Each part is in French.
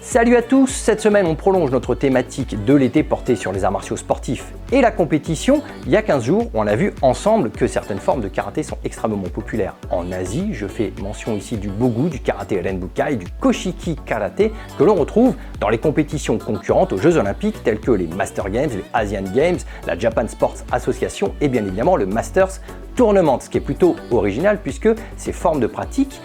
Salut à tous, cette semaine on prolonge notre thématique de l'été portée sur les arts martiaux sportifs et la compétition. Il y a 15 jours, on a vu ensemble que certaines formes de karaté sont extrêmement populaires en Asie. Je fais mention ici du Bogu, du karaté Renbukai, du Koshiki karaté que l'on retrouve dans les compétitions concurrentes aux Jeux Olympiques telles que les Master Games, les Asian Games, la Japan Sports Association et bien évidemment le Masters Tournament, ce qui est plutôt original puisque ces formes de pratique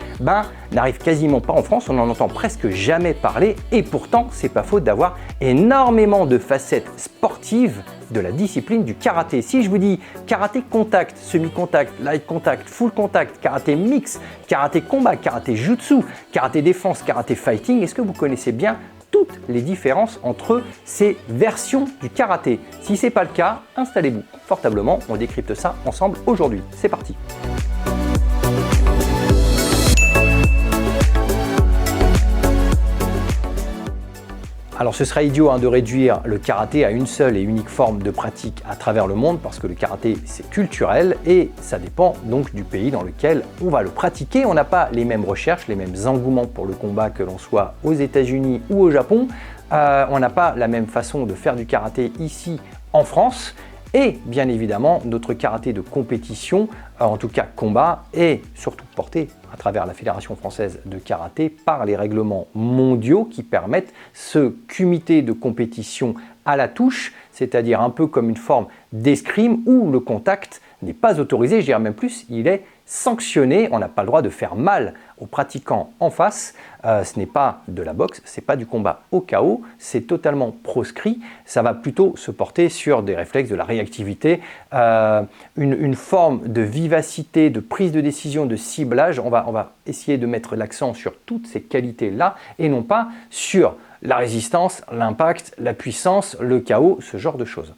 n'arrivent quasiment pas en France, on en entend presque jamais parler et pourtant c'est pas faute d'avoir énormément de facettes sportives de la discipline du karaté. Si je vous dis karaté contact, semi-contact, light contact, full contact, karaté mix, karaté combat, karaté jutsu, karaté défense, karaté fighting, est-ce que vous connaissez bien toutes les différences entre ces versions du karaté? Si ce n'est pas le cas, installez-vous confortablement, on décrypte ça ensemble aujourd'hui. C'est parti! Alors ce serait idiot de réduire le karaté à une seule et unique forme de pratique à travers le monde parce que le karaté c'est culturel et ça dépend donc du pays dans lequel on va le pratiquer. On n'a pas les mêmes recherches, les mêmes engouements pour le combat que l'on soit aux États-Unis ou au Japon. On n'a pas la même façon de faire du karaté ici en France. Et bien évidemment, notre karaté de compétition, en tout cas combat, est surtout porté à travers la Fédération française de karaté par les règlements mondiaux qui permettent ce kumité de compétition à la touche, c'est-à-dire un peu comme une forme d'escrime où le contact n'est pas autorisé, je dirais même plus, il est sanctionné, on n'a pas le droit de faire mal aux pratiquants en face, ce n'est pas de la boxe, ce n'est pas du combat au KO, c'est totalement proscrit, ça va plutôt se porter sur des réflexes, de la réactivité, une forme de vivacité, de prise de décision, de ciblage, on va essayer de mettre l'accent sur toutes ces qualités-là et non pas sur la résistance, l'impact, la puissance, le KO, ce genre de choses.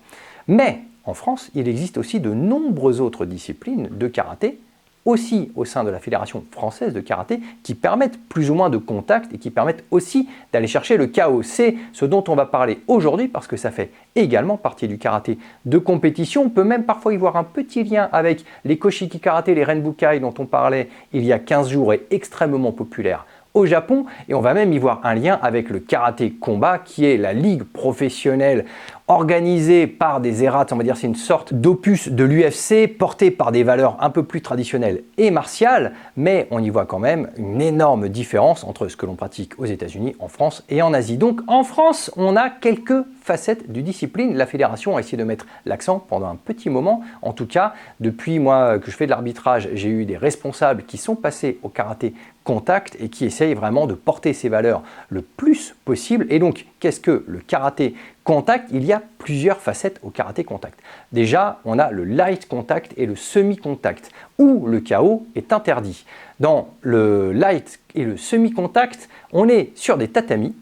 Mais en France, il existe aussi de nombreuses autres disciplines de karaté, aussi au sein de la Fédération française de karaté, qui permettent plus ou moins de contact et qui permettent aussi d'aller chercher le KO. C'est ce dont on va parler aujourd'hui parce que ça fait également partie du karaté de compétition. On peut même parfois y voir un petit lien avec les Koshiki karaté, les Renbukai dont on parlait il y a 15 jours et extrêmement populaires au Japon, et on va même y voir un lien avec le karaté combat qui est la ligue professionnelle organisée par des errats, on va dire c'est une sorte d'opus de l'UFC porté par des valeurs un peu plus traditionnelles et martiales, mais on y voit quand même une énorme différence entre ce que l'on pratique aux États-Unis, en France et en Asie. Donc en France, on a quelques facettes du discipline. La fédération a essayé de mettre l'accent pendant un petit moment. En tout cas, depuis moi que je fais de l'arbitrage, j'ai eu des responsables qui sont passés au karaté contact et qui essayent vraiment de porter ces valeurs le plus possible. Et donc, qu'est-ce que le karaté contact? Il y a plusieurs facettes au karaté contact. Déjà, on a le light contact et le semi-contact, où le KO est interdit. Dans le light et le semi-contact, on est sur des tatamis,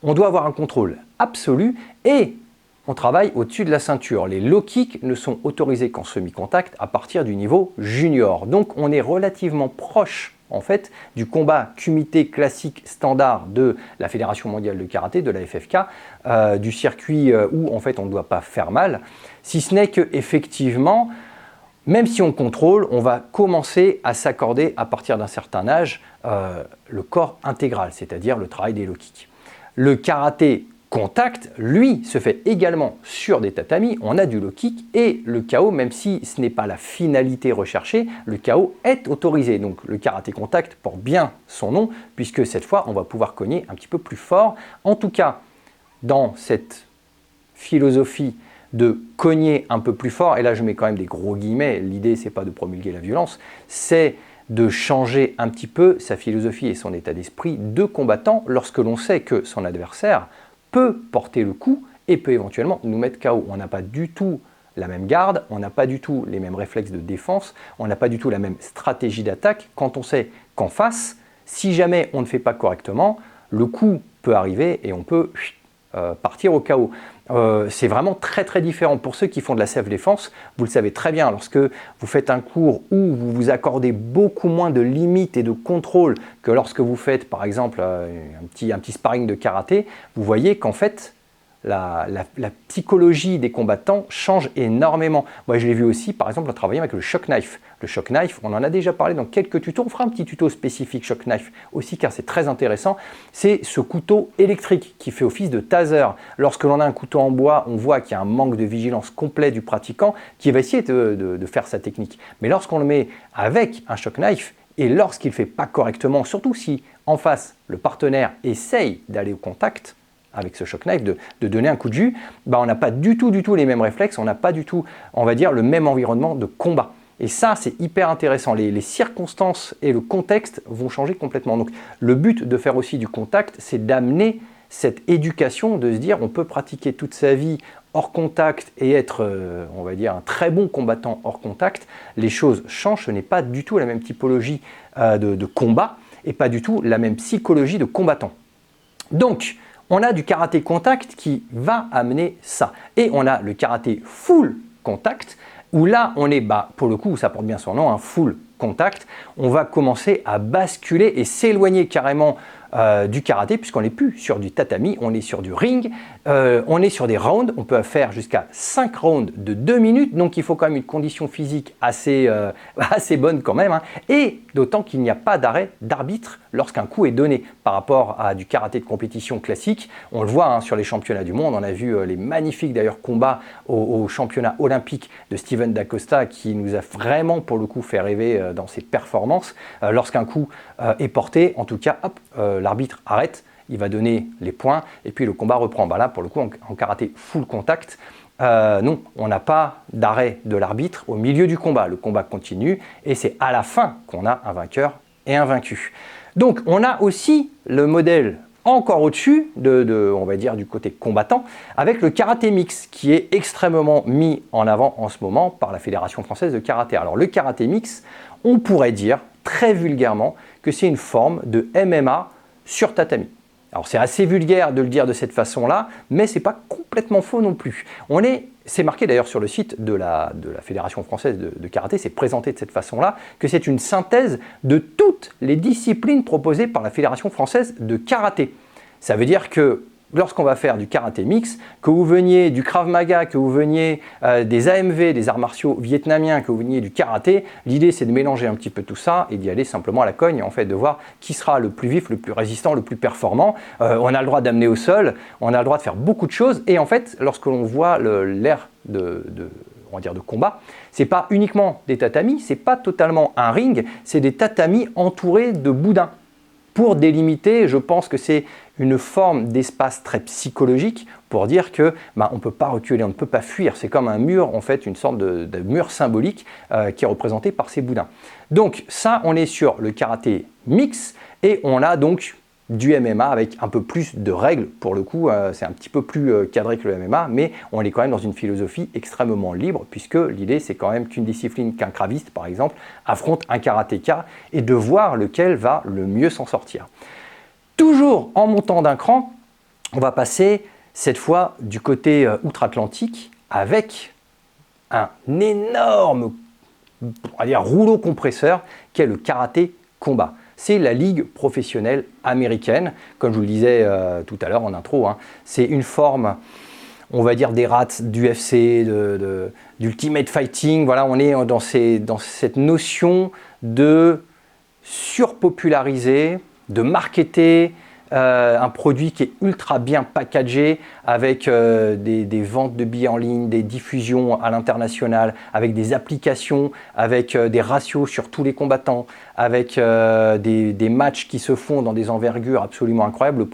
on doit avoir un contrôle absolu et on travaille au-dessus de la ceinture. Les low kicks ne sont autorisés qu'en semi-contact à partir du niveau junior. Donc on est relativement proche en fait du combat kumité classique standard de la Fédération mondiale de karaté, de la FFK, du circuit où en fait on ne doit pas faire mal, si ce n'est que effectivement, même si on contrôle, on va commencer à s'accorder à partir d'un certain âge le corps intégral, c'est-à-dire le travail des low kicks. Le karaté contact, lui, se fait également sur des tatamis, on a du low kick et le KO, même si ce n'est pas la finalité recherchée, le KO est autorisé. Donc le karaté contact porte bien son nom puisque cette fois, on va pouvoir cogner un petit peu plus fort. En tout cas, dans cette philosophie de cogner un peu plus fort, et là je mets quand même des gros guillemets, l'idée c'est pas de promulguer la violence, c'est de changer un petit peu sa philosophie et son état d'esprit de combattant lorsque l'on sait que son adversaire peut porter le coup et peut éventuellement nous mettre KO. On n'a pas du tout la même garde, on n'a pas du tout les mêmes réflexes de défense, on n'a pas du tout la même stratégie d'attaque quand on sait qu'en face, si jamais on ne fait pas correctement, le coup peut arriver et on peut partir au KO. C'est vraiment très très différent. Pour ceux qui font de la self-défense, vous le savez très bien, lorsque vous faites un cours où vous vous accordez beaucoup moins de limites et de contrôle que lorsque vous faites par exemple un petit sparring de karaté, vous voyez qu'en fait, la psychologie des combattants change énormément. Moi, je l'ai vu aussi, par exemple, en travaillant avec le shock knife. Le shock knife, on en a déjà parlé dans quelques tutos. On fera un petit tuto spécifique shock knife aussi, car c'est très intéressant. C'est ce couteau électrique qui fait office de taser. Lorsque l'on a un couteau en bois, on voit qu'il y a un manque de vigilance complet du pratiquant qui va essayer de faire sa technique. Mais lorsqu'on le met avec un shock knife, et lorsqu'il ne fait pas correctement, surtout si en face, le partenaire essaye d'aller au contact, avec ce shock knife, de donner un coup de jus, on n'a pas du tout les mêmes réflexes, on n'a pas du tout, on va dire, le même environnement de combat. Et ça, c'est hyper intéressant. Les circonstances et le contexte vont changer complètement. Donc, le but de faire aussi du contact, c'est d'amener cette éducation, de se dire on peut pratiquer toute sa vie hors contact et être, on va dire, un très bon combattant hors contact. Les choses changent, ce n'est pas du tout la même typologie de combat et pas du tout la même psychologie de combattant. Donc, on a du karaté contact qui va amener ça. Et on a le karaté full contact, où là, on est, pour le coup, ça porte bien son nom, un full contact. On va commencer à basculer et s'éloigner carrément du karaté, puisqu'on n'est plus sur du tatami, on est sur du ring, on est sur des rounds, on peut faire jusqu'à 5 rounds de 2 minutes, donc il faut quand même une condition physique assez bonne quand même, et d'autant qu'il n'y a pas d'arrêt d'arbitre lorsqu'un coup est donné par rapport à du karaté de compétition classique. On le voit sur les championnats du monde, on a vu les magnifiques d'ailleurs combats au championnat olympique de Steven D'Acosta qui nous a vraiment pour le coup fait rêver dans ses performances. Lorsqu'un coup est porté, en tout cas, hop, l'arbitre arrête, il va donner les points et puis le combat reprend. Là, pour le coup, en karaté full contact, non, on n'a pas d'arrêt de l'arbitre au milieu du combat. Le combat continue et c'est à la fin qu'on a un vainqueur et un vaincu. Donc, on a aussi le modèle encore au-dessus on va dire, du côté combattant, avec le karaté mix, qui est extrêmement mis en avant en ce moment par la Fédération française de karaté. Alors, le karaté mix, on pourrait dire très vulgairement que c'est une forme de MMA sur tatami. Alors c'est assez vulgaire de le dire de cette façon-là, mais ce n'est pas complètement faux non plus. C'est marqué d'ailleurs sur le site de la Fédération française de karaté, c'est présenté de cette façon-là, que c'est une synthèse de toutes les disciplines proposées par la Fédération française de karaté. Ça veut dire que lorsqu'on va faire du karaté mix, que vous veniez du Krav Maga, que vous veniez des AMV, des arts martiaux vietnamiens, que vous veniez du karaté, l'idée c'est de mélanger un petit peu tout ça et d'y aller simplement à la cogne, en fait, de voir qui sera le plus vif, le plus résistant, le plus performant. On a le droit d'amener au sol, on a le droit de faire beaucoup de choses et en fait, lorsque l'on voit l'ère on va dire de combat, c'est pas uniquement des tatamis, c'est pas totalement un ring, c'est des tatamis entourés de boudins. Pour délimiter, je pense que c'est une forme d'espace très psychologique pour dire que on ne peut pas reculer, on ne peut pas fuir. C'est comme un mur, en fait, une sorte de mur symbolique qui est représenté par ces boudins. Donc ça, on est sur le karaté mix et on a donc du MMA avec un peu plus de règles. Pour le coup, c'est un petit peu plus cadré que le MMA, mais on est quand même dans une philosophie extrêmement libre puisque l'idée, c'est quand même qu'une discipline, qu'un kraviste, par exemple, affronte un karatéka et de voir lequel va le mieux s'en sortir. Toujours en montant d'un cran, on va passer cette fois du côté outre-Atlantique avec un énorme, on va dire, rouleau compresseur qu'est le karaté combat. C'est la ligue professionnelle américaine, comme je vous le disais tout à l'heure en intro. C'est une forme, on va dire, des rats d'UFC, d'Ultimate Fighting. Voilà, on est dans cette notion de surpopulariser, de marketer un produit qui est ultra bien packagé avec des ventes de billets en ligne, des diffusions à l'international, avec des applications, avec des ratios sur tous les combattants, avec des matchs qui se font dans des envergures absolument incroyables.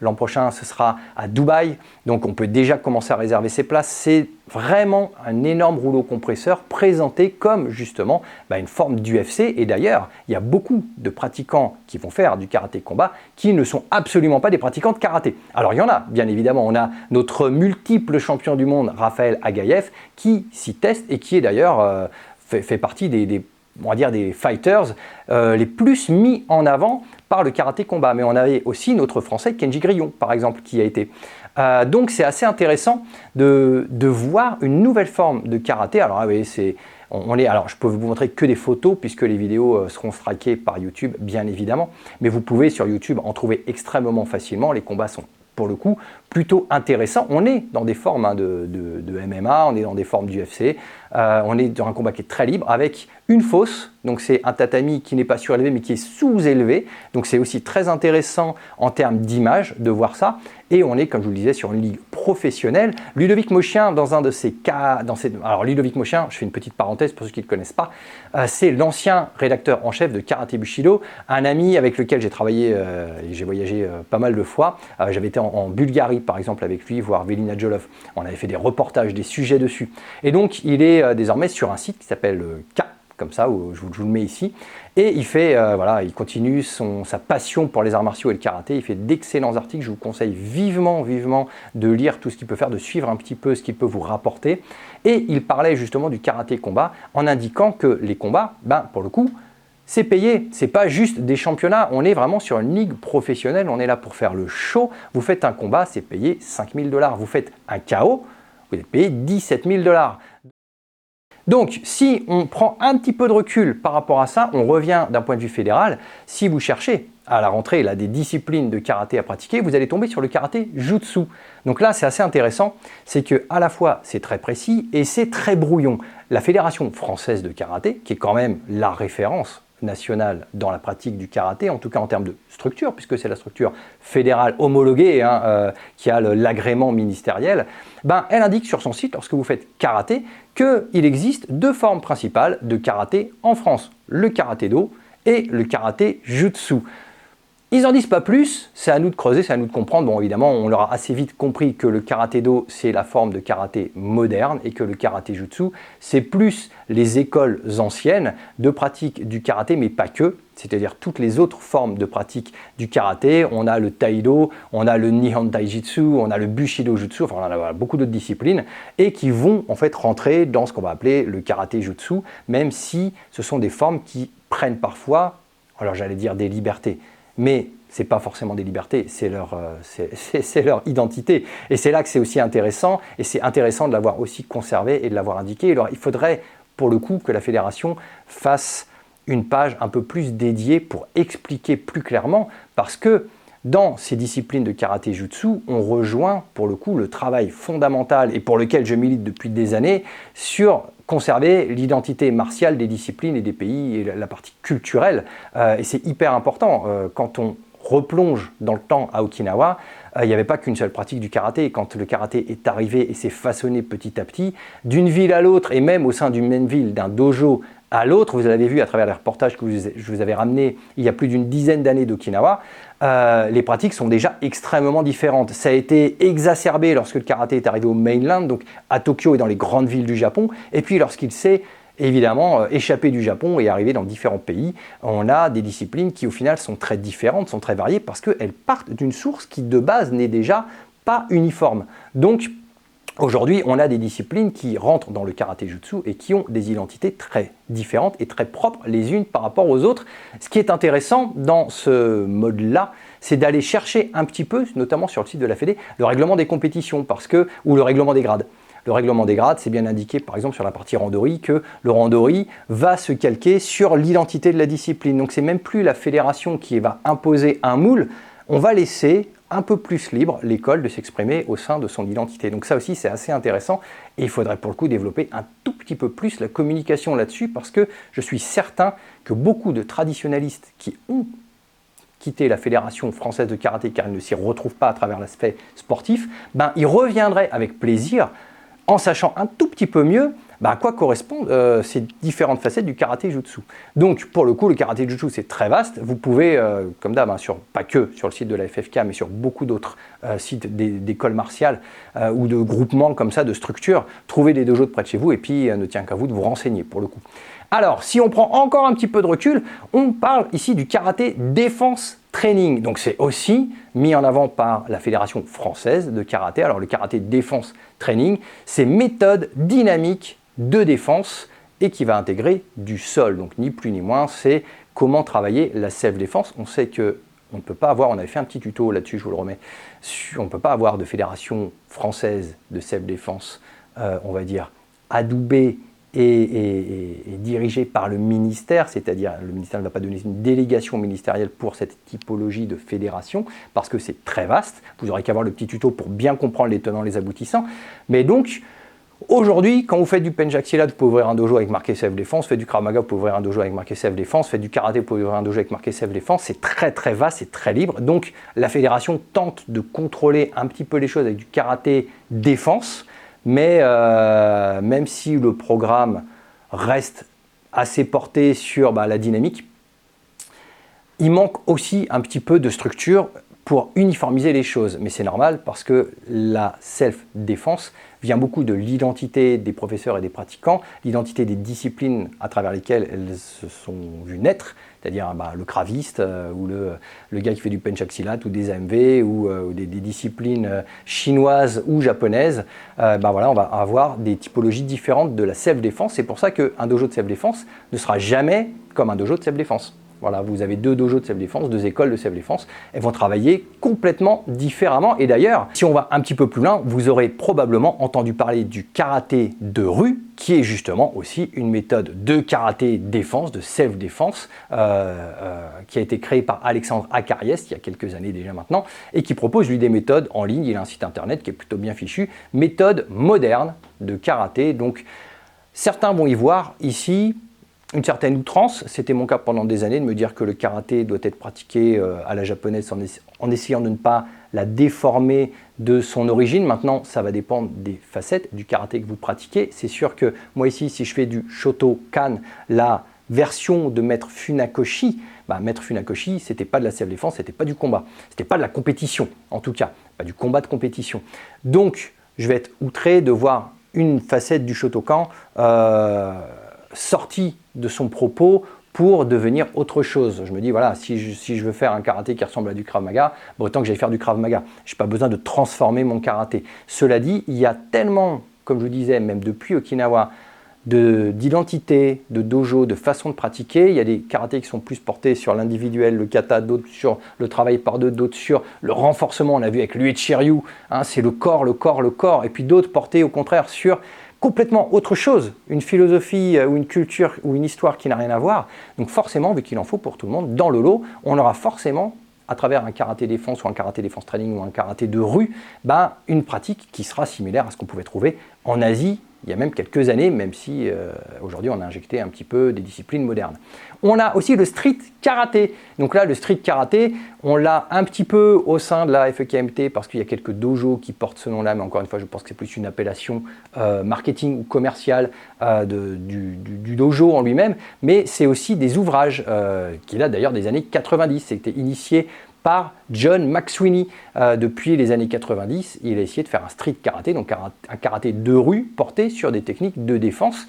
L'an prochain, ce sera à Dubaï, donc on peut déjà commencer à réserver ses places. C'est vraiment un énorme rouleau compresseur présenté comme justement une forme d'UFC. Et d'ailleurs, il y a beaucoup de pratiquants qui vont faire du karaté combat qui ne sont absolument pas des pratiquants de karaté. Alors il y en a, bien évidemment. On a notre multiple champion du monde, Raphaël Agaïev, qui s'y teste et qui est d'ailleurs fait partie on va dire des fighters les plus mis en avant par le karaté combat. Mais on avait aussi notre Français Kenji Grillon, par exemple, qui a été. Donc c'est assez intéressant de voir une nouvelle forme de karaté. Alors oui, alors je peux vous montrer que des photos puisque les vidéos seront strikées par YouTube, bien évidemment. Mais vous pouvez sur YouTube en trouver extrêmement facilement. Les combats sont pour le coup plutôt intéressant. On est dans des formes de MMA, on est dans des formes d'UFC, on est dans un combat qui est très libre avec une fosse, donc c'est un tatami qui n'est pas surélevé mais qui est sous-élevé, donc c'est aussi très intéressant en termes d'image de voir ça, et on est, comme je vous le disais, sur une ligue professionnelle. Ludovic Mochien, dans un de ses cas, alors Ludovic Mochien, je fais une petite parenthèse pour ceux qui ne le connaissent pas, c'est l'ancien rédacteur en chef de Karaté Bushido, un ami avec lequel j'ai travaillé et j'ai voyagé pas mal de fois. J'avais été en Bulgarie par exemple avec lui, voir Velina Jolov, on avait fait des reportages, des sujets dessus, et donc il est désormais sur un site qui s'appelle K, comme ça, où je vous le mets ici, et il fait, voilà, il continue sa passion pour les arts martiaux et le karaté, il fait d'excellents articles, je vous conseille vivement de lire tout ce qu'il peut faire, de suivre un petit peu ce qu'il peut vous rapporter, et il parlait justement du karaté combat, en indiquant que les combats, pour le coup, c'est payé, c'est pas juste des championnats, on est vraiment sur une ligue professionnelle, on est là pour faire le show, vous faites un combat, c'est payé 5 000 $, vous faites un KO, vous êtes payé 17 000 $. Donc, si on prend un petit peu de recul par rapport à ça, on revient d'un point de vue fédéral. Si vous cherchez à la rentrée là, des disciplines de karaté à pratiquer, vous allez tomber sur le karaté jutsu. Donc là, c'est assez intéressant, c'est que à la fois c'est très précis et c'est très brouillon. La Fédération française de karaté, qui est quand même la référence nationale dans la pratique du karaté, en tout cas en termes de structure, puisque c'est la structure fédérale homologuée qui a l'agrément ministériel, elle indique sur son site, lorsque vous faites karaté, qu'il existe deux formes principales de karaté en France, le karaté-do et le karaté jutsu. Ils n'en disent pas plus, c'est à nous de creuser, c'est à nous de comprendre. Bon, évidemment, on leur a assez vite compris que le karaté-do, c'est la forme de karaté moderne et que le karaté-jutsu, c'est plus les écoles anciennes de pratique du karaté, mais pas que, c'est-à-dire toutes les autres formes de pratique du karaté. On a le taïdo, on a le nihon taijitsu, on a le bushido-jutsu, enfin, on a beaucoup d'autres disciplines et qui vont en fait rentrer dans ce qu'on va appeler le karaté-jutsu, même si ce sont des formes qui prennent parfois, alors j'allais dire des libertés, mais ce n'est pas forcément des libertés, c'est leur identité. Et c'est là que c'est aussi intéressant, et c'est intéressant de l'avoir aussi conservé et de l'avoir indiqué. Alors, il faudrait, pour le coup, que la fédération fasse une page un peu plus dédiée pour expliquer plus clairement, parce que dans ces disciplines de karaté-jutsu, on rejoint, pour le coup, le travail fondamental, et pour lequel je milite depuis des années, sur conserver l'identité martiale des disciplines et des pays et la partie culturelle. Et c'est hyper important. Quand on replonge dans le temps à Okinawa, il n'y avait pas qu'une seule pratique du karaté. Quand le karaté est arrivé et s'est façonné petit à petit, d'une ville à l'autre, et même au sein d'une même ville, d'un dojo à l'autre, vous l'avez vu à travers les reportages que je vous avais ramenés il y a plus d'une dizaine d'années d'Okinawa, les pratiques sont déjà extrêmement différentes. Ça a été exacerbé lorsque le karaté est arrivé au mainland, donc à Tokyo et dans les grandes villes du Japon, et puis lorsqu'il s'est évidemment échappé du Japon et arrivé dans différents pays, on a des disciplines qui au final sont très différentes, sont très variées, parce qu'elles partent d'une source qui de base n'est déjà pas uniforme. Donc aujourd'hui, on a des disciplines qui rentrent dans le karaté-jutsu et qui ont des identités très différentes et très propres les unes par rapport aux autres. Ce qui est intéressant dans ce mode-là, c'est d'aller chercher un petit peu, notamment sur le site de la Fédé, le règlement des compétitions ou le règlement des grades. Le règlement des grades, c'est bien indiqué par exemple sur la partie randori que le randori va se calquer sur l'identité de la discipline. Donc c'est même plus la fédération qui va imposer un moule, on va laisser un peu plus libre l'école de s'exprimer au sein de son identité. Donc ça aussi c'est assez intéressant et il faudrait pour le coup développer un tout petit peu plus la communication là-dessus, parce que je suis certain que beaucoup de traditionalistes qui ont quitté la Fédération française de karaté car ils ne s'y retrouvent pas à travers l'aspect sportif, ils reviendraient avec plaisir en sachant un tout petit peu mieux à quoi correspondent ces différentes facettes du karaté-jutsu. Donc pour le coup, le karaté-jutsu c'est très vaste. Vous pouvez, comme d'hab, pas que sur le site de la FFK, mais sur beaucoup d'autres sites d'écoles martiales ou de groupements comme ça, de structures, trouver des dojos de près de chez vous et puis ne tient qu'à vous de vous renseigner pour le coup. Alors, si on prend encore un petit peu de recul, on parle ici du karaté défense training. Donc c'est aussi mis en avant par la Fédération française de karaté. Alors le karaté défense training, c'est méthode dynamique de défense et qui va intégrer du sol. Donc ni plus ni moins, c'est comment travailler la self-défense. On sait que on ne peut pas avoir, on avait fait un petit tuto là-dessus, je vous le remets, on ne peut pas avoir de fédération française de self-défense, on va dire, adoubée est dirigé par le ministère, c'est-à-dire le ministère ne va pas donner une délégation ministérielle pour cette typologie de fédération, parce que c'est très vaste. Vous n'aurez qu'à voir le petit tuto pour bien comprendre les tenants, les aboutissants. Mais donc, aujourd'hui, quand vous faites du Pencak Silat, vous pouvez ouvrir un dojo avec marqué self-défense, faites du Krav Maga, vous pouvez ouvrir un dojo avec marqué self-défense, faites du karaté, vous pouvez ouvrir un dojo avec marqué self-défense, c'est très très vaste, c'est très libre. Donc la fédération tente de contrôler un petit peu les choses avec du karaté défense, mais même si le programme reste assez porté sur la dynamique, il manque aussi un petit peu de structure pour uniformiser les choses. Mais c'est normal parce que la self-défense vient beaucoup de l'identité des professeurs et des pratiquants, l'identité des disciplines à travers lesquelles elles se sont vues naître, c'est-à-dire le craviste ou le gars qui fait du Pencak Silat ou des AMV ou des disciplines chinoises ou japonaises. Voilà, on va avoir des typologies différentes de la self-défense. C'est pour ça qu'un dojo de self-défense ne sera jamais comme un dojo de self-défense. Voilà, vous avez deux dojos de self-défense, deux écoles de self-défense. Elles vont travailler complètement différemment. Et d'ailleurs, si on va un petit peu plus loin, vous aurez probablement entendu parler du karaté de rue, qui est justement aussi une méthode de karaté défense, de self-défense, qui a été créée par Alexandre Akariès il y a quelques années déjà maintenant, et qui propose lui des méthodes en ligne. Il a un site internet qui est plutôt bien fichu, méthode moderne de karaté. Donc certains vont y voir ici une certaine outrance. C'était mon cas pendant des années de me dire que le karaté doit être pratiqué à la japonaise en essayant de ne pas la déformer de son origine. Maintenant, ça va dépendre des facettes du karaté que vous pratiquez. C'est sûr que moi ici, si je fais du Shotokan, la version de Maître Funakoshi, Maître Funakoshi, c'était pas de la self-défense, c'était pas du combat, c'était pas de la compétition, en tout cas, pas du combat de compétition. Donc, je vais être outré de voir une facette du Shotokan sortie de son propos pour devenir autre chose. Je me dis, voilà, si je veux faire un karaté qui ressemble à du Krav Maga, autant que j'aille faire du Krav Maga. Je n'ai pas besoin de transformer mon karaté. Cela dit, il y a tellement, comme je vous disais, même depuis Okinawa, d'identité, de dojo, de façon de pratiquer. Il y a des karatés qui sont plus portés sur l'individuel, le kata, d'autres sur le travail par deux, d'autres sur le renforcement. On a vu avec l'Uechi-Ryu, c'est le corps, le corps, le corps. Et puis d'autres portés au contraire sur complètement autre chose, une philosophie ou une culture ou une histoire qui n'a rien à voir. Donc forcément, vu qu'il en faut pour tout le monde, dans le lot, on aura forcément, à travers un karaté défense ou un karaté défense training ou un karaté de rue, une pratique qui sera similaire à ce qu'on pouvait trouver en Asie il y a même quelques années, même si aujourd'hui on a injecté un petit peu des disciplines modernes. On a aussi le street karaté. Donc là, le street karaté, on l'a un petit peu au sein de la FEKMT parce qu'il y a quelques dojos qui portent ce nom-là, mais encore une fois, je pense que c'est plus une appellation marketing ou commerciale du dojo en lui-même, mais c'est aussi des ouvrages qui datent d'ailleurs des années 90. C'était initié par John McSweeney. Depuis les années 90, il a essayé de faire un street karaté, donc un karaté de rue porté sur des techniques de défense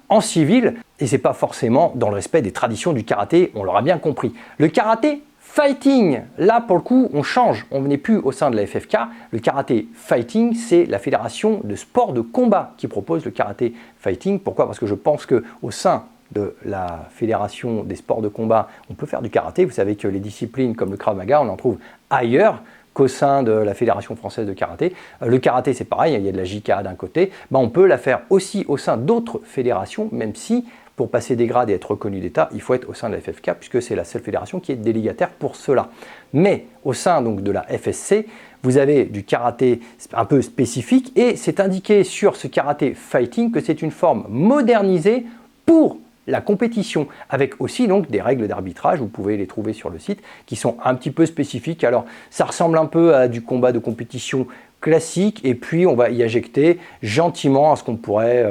en civil, et c'est pas forcément dans le respect des traditions du karaté, on l'aura bien compris. Le karaté fighting, là pour le coup on change, on n'est plus au sein de la FFK, le karaté fighting c'est la fédération de sport de combat qui propose le karaté fighting. Pourquoi? Parce que je pense qu'au sein de la fédération des sports de combat, on peut faire du karaté. Vous savez que les disciplines comme le Krav Maga, on en trouve ailleurs qu'au sein de la Fédération française de karaté. Le karaté, c'est pareil, il y a de la JK d'un côté. On peut la faire aussi au sein d'autres fédérations, même si pour passer des grades et être reconnu d'État, il faut être au sein de la FFK, puisque c'est la seule fédération qui est délégataire pour cela. Mais au sein donc de la FSC, vous avez du karaté un peu spécifique, et c'est indiqué sur ce karaté fighting que c'est une forme modernisée pour la compétition, avec aussi donc des règles d'arbitrage, vous pouvez les trouver sur le site, qui sont un petit peu spécifiques. Alors ça ressemble un peu à du combat de compétition classique, et puis on va y injecter gentiment à ce qu'on pourrait,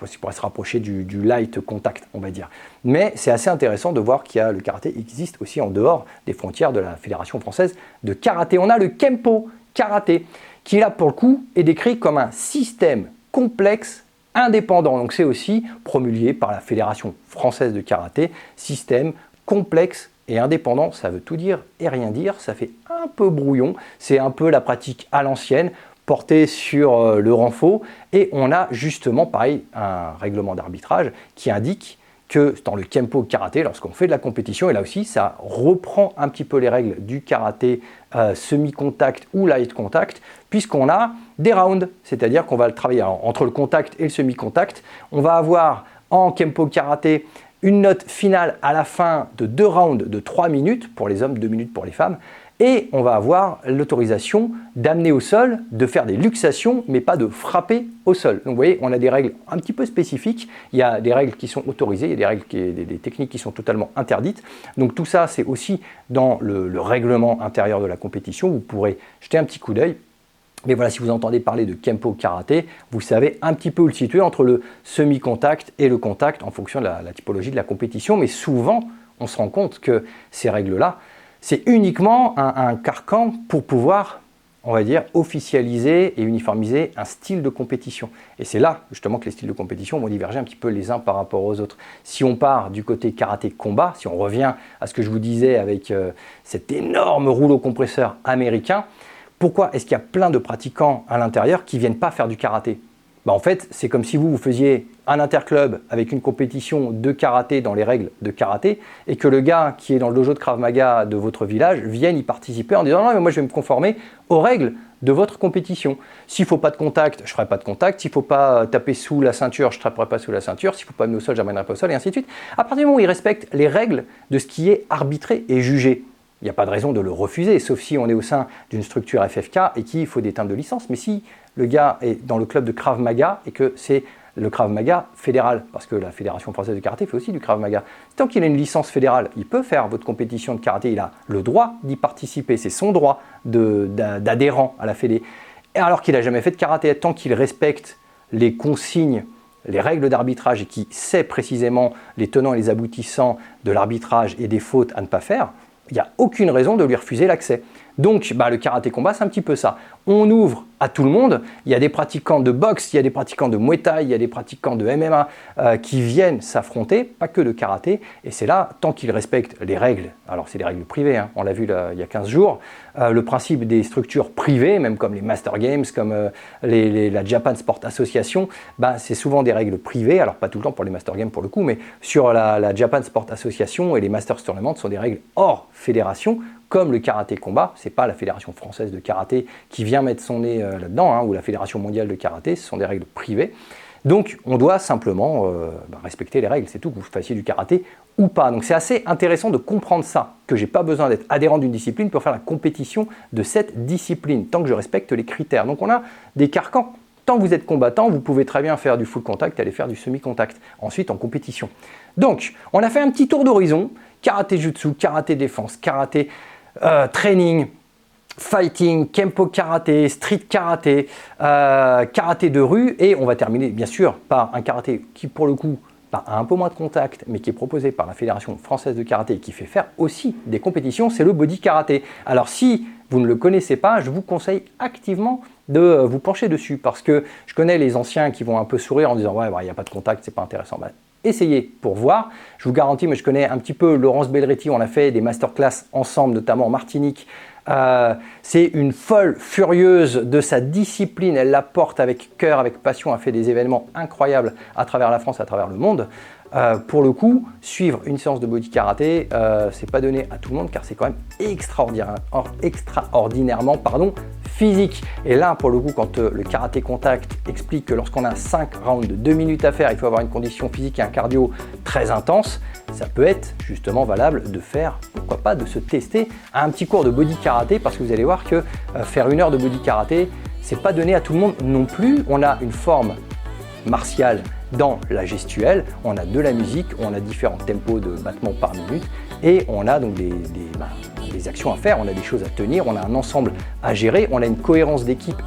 se rapprocher du light contact, on va dire. Mais c'est assez intéressant de voir qu'il y a le karaté existe aussi en dehors des frontières de la Fédération française de karaté. On a le Kempo karaté, qui là pour le coup est décrit comme un système complexe indépendant. Donc c'est aussi promulgué par la Fédération française de karaté, système complexe et indépendant. Ça veut tout dire et rien dire, ça fait un peu brouillon, c'est un peu la pratique à l'ancienne, portée sur le renfort, et on a justement pareil un règlement d'arbitrage qui indique que dans le Kempo karaté, lorsqu'on fait de la compétition, et là aussi ça reprend un petit peu les règles du karaté semi-contact ou light contact, puisqu'on a des rounds, c'est-à-dire qu'on va le travailler entre le contact et le semi-contact. On va avoir en Kempo karaté une note finale à la fin de 2 rounds de 3 minutes pour les hommes, 2 minutes pour les femmes. Et on va avoir l'autorisation d'amener au sol, de faire des luxations, mais pas de frapper au sol. Donc vous voyez, on a des règles un petit peu spécifiques. Il y a des règles qui sont autorisées, il y a des règles, des techniques qui sont totalement interdites. Donc tout ça, c'est aussi dans le règlement intérieur de la compétition. Vous pourrez jeter un petit coup d'œil. Mais voilà, si vous entendez parler de Kempo karaté, vous savez un petit peu où le situer entre le semi-contact et le contact en fonction de la typologie de la compétition. Mais souvent, on se rend compte que ces règles-là, c'est uniquement un carcan pour pouvoir, on va dire, officialiser et uniformiser un style de compétition. Et c'est là, justement, que les styles de compétition vont diverger un petit peu les uns par rapport aux autres. Si on part du côté karaté combat, si on revient à ce que je vous disais avec cet énorme rouleau compresseur américain, pourquoi est-ce qu'il y a plein de pratiquants à l'intérieur qui ne viennent pas faire du karaté? En fait, c'est comme si vous faisiez un interclub avec une compétition de karaté dans les règles de karaté et que le gars qui est dans le dojo de Krav Maga de votre village vienne y participer en disant « Non, mais moi je vais me conformer aux règles de votre compétition. S'il ne faut pas de contact, je ne ferai pas de contact. S'il ne faut pas taper sous la ceinture, je ne taperai pas sous la ceinture. S'il ne faut pas amener au sol, je n'amènerai pas au sol, et ainsi de suite. » À partir du moment où il respecte les règles de ce qui est arbitré et jugé, il n'y a pas de raison de le refuser, sauf si on est au sein d'une structure FFK et qu'il faut des timbres de licence. Mais si le gars est dans le club de Krav Maga et que c'est le Krav Maga fédéral, parce que la Fédération française de karaté fait aussi du Krav Maga, tant qu'il a une licence fédérale, il peut faire votre compétition de karaté, il a le droit d'y participer, c'est son droit d'adhérent à la fédé. Et alors qu'il n'a jamais fait de karaté, tant qu'il respecte les consignes, les règles d'arbitrage et qu'il sait précisément les tenants et les aboutissants de l'arbitrage et des fautes à ne pas faire, il n'y a aucune raison de lui refuser l'accès. Donc le karaté combat, c'est un petit peu ça. On ouvre à tout le monde. Il y a des pratiquants de boxe, il y a des pratiquants de Muay Thai, il y a des pratiquants de MMA qui viennent s'affronter, pas que de karaté. Et c'est là, tant qu'ils respectent les règles, alors c'est des règles privées, hein, on l'a vu il y a 15 jours, le principe des structures privées, même comme les Master Games, comme la Japan Sport Association, c'est souvent des règles privées, alors pas tout le temps pour les Master Games pour le coup, mais sur la Japan Sport Association et les Masters Tournament sont des règles hors fédération, comme le karaté combat. C'est pas la Fédération française de karaté qui vient mettre son nez là-dedans, hein, ou la Fédération mondiale de karaté, ce sont des règles privées. Donc on doit simplement respecter les règles, c'est tout, que vous fassiez du karaté ou pas. Donc c'est assez intéressant de comprendre ça, que j'ai pas besoin d'être adhérent d'une discipline pour faire la compétition de cette discipline, tant que je respecte les critères. Donc on a des carcans. Tant que vous êtes combattant, vous pouvez très bien faire du full contact et aller faire du semi-contact, ensuite en compétition. Donc on a fait un petit tour d'horizon, karaté jutsu, karaté défense, karaté training, fighting, Kempo karaté, street karaté, karaté de rue, et on va terminer bien sûr par un karaté qui pour le coup a un peu moins de contact, mais qui est proposé par la Fédération française de karaté et qui fait faire aussi des compétitions, c'est le body karaté. Alors si vous ne le connaissez pas, je vous conseille activement de vous pencher dessus, parce que je connais les anciens qui vont un peu sourire en disant « ouais, il n'y a pas de contact, c'est pas intéressant ». Essayez pour voir. Je vous garantis, mais je connais un petit peu Laurence Belretti, on a fait des masterclass ensemble, notamment en Martinique. C'est une folle furieuse de sa discipline, elle la porte avec cœur, avec passion, elle fait des événements incroyables à travers la France, à travers le monde. Pour le coup, suivre une séance de body karaté, c'est pas donné à tout le monde car c'est quand même extraordinairement physique. Et là, pour le coup, quand le karaté contact explique que lorsqu'on a 5 rounds de 2 minutes à faire, il faut avoir une condition physique et un cardio très intense, ça peut être justement valable de faire, pourquoi pas, de se tester à un petit cours de body karaté, parce que vous allez voir que faire 1 heure de body karaté, c'est pas donné à tout le monde non plus. On a une forme martiale dans la gestuelle, on a de la musique, on a différents tempos de battements par minute et on a donc des actions à faire, on a des choses à tenir, on a un ensemble à gérer, on a une cohérence d'équipe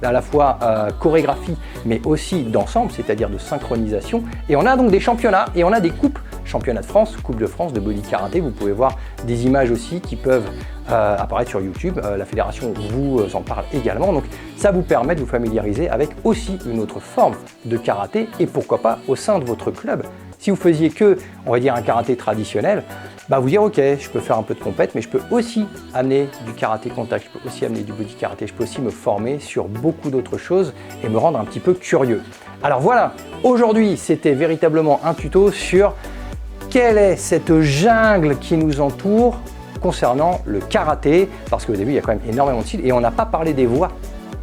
à la fois chorégraphie mais aussi d'ensemble, c'est-à-dire de synchronisation, et on a donc des championnats et on a des coupes, championnat de France, coupe de France de body karaté. Vous pouvez voir des images aussi qui peuvent apparaître sur YouTube, la fédération vous en parle également, donc ça vous permet de vous familiariser avec aussi une autre forme de karaté et pourquoi pas au sein de votre club. Si vous faisiez que, on va dire, un karaté traditionnel, bah vous dire ok, je peux faire un peu de compète, mais je peux aussi amener du karaté contact, je peux aussi amener du body karaté, je peux aussi me former sur beaucoup d'autres choses et me rendre un petit peu curieux. Alors voilà, aujourd'hui c'était véritablement un tuto sur quelle est cette jungle qui nous entoure concernant le karaté, parce qu'au début il y a quand même énormément de styles et on n'a pas parlé des voies.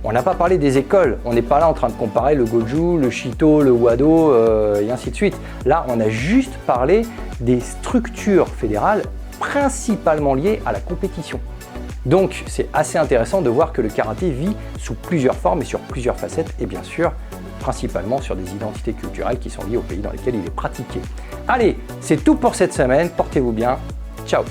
On n'a pas parlé des écoles, on n'est pas là en train de comparer le Goju, le Shito, le Wado et ainsi de suite. Là, on a juste parlé des structures fédérales principalement liées à la compétition. Donc, c'est assez intéressant de voir que le karaté vit sous plusieurs formes et sur plusieurs facettes et bien sûr, principalement sur des identités culturelles qui sont liées aux pays dans lesquels il est pratiqué. Allez, c'est tout pour cette semaine, portez-vous bien, ciao!